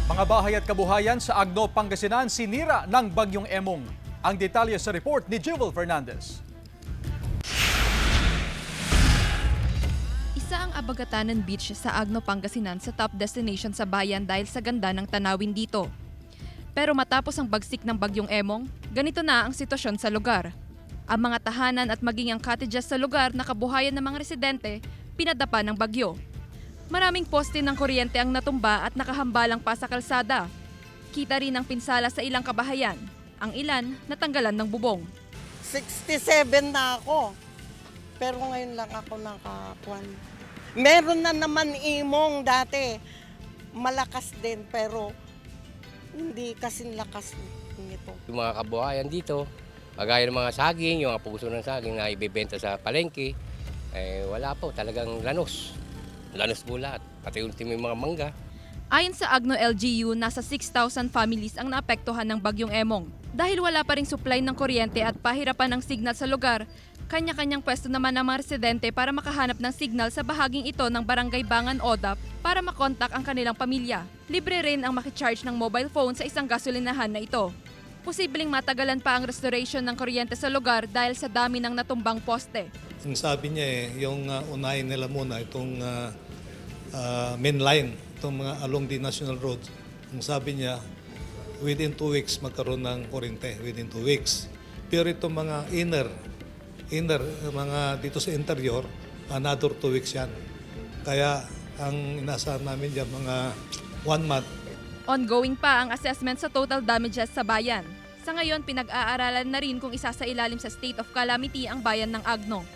Mga bahay at kabuhayan sa Agno, Pangasinan sinira ng Bagyong Emong. Ang detalye sa report ni Jewel Fernandez. Isa ang Abagatanan Beach sa Agno, Pangasinan sa top destination sa bayan dahil sa ganda ng tanawin dito. Pero matapos ang bagsik ng Bagyong Emong, ganito na ang sitwasyon sa lugar. Ang mga tahanan at maging ang cottages sa lugar na kabuhayan ng mga residente, pinadapa ng bagyo. Maraming poste ng kuryente ang natumba at nakahambalang pa sa kalsada. Kita rin ang pinsala sa ilang kabahayan. Ang ilan natanggalan ng bubong. 67 na ako. Pero ngayon lang ako nakakuan. Meron na naman imong dati. Malakas din pero hindi kasing lakas nito. Yung mga kabuhayan dito, kagaya ng mga saging, yung mga puso ng saging na ibebenta sa palengke, wala po, talagang lanos. Lanos po lahat, pati ultimo yung mga mangga. Ayon sa Agno LGU, nasa 6,000 families ang naapektuhan ng Bagyong Emong. Dahil wala pa ring supply ng kuryente at pahirapan ng signal sa lugar, kanya-kanyang pwesto naman ng mga residente para makahanap ng signal sa bahaging ito ng Barangay Bangan Odap para makontak ang kanilang pamilya. Libre rin ang makicharge ng mobile phone sa isang gasolinahan na ito. Posibleng matagalan pa ang restoration ng kuryente sa lugar dahil sa dami ng natumbang poste. Ang sabi niya yung unahin nila muna itong main line, itong mga along the national road. Ang sabi niya, within 2 weeks magkaroon ng kuryente, within 2 weeks. Pero itong mga inner, mga dito sa interior, another 2 weeks yan. Kaya ang inasahan namin dyan, mga 1 month. Ongoing pa ang assessment sa total damages sa bayan. Sa ngayon, pinag-aaralan na rin kung isasailalim sa state of calamity ang bayan ng Agno.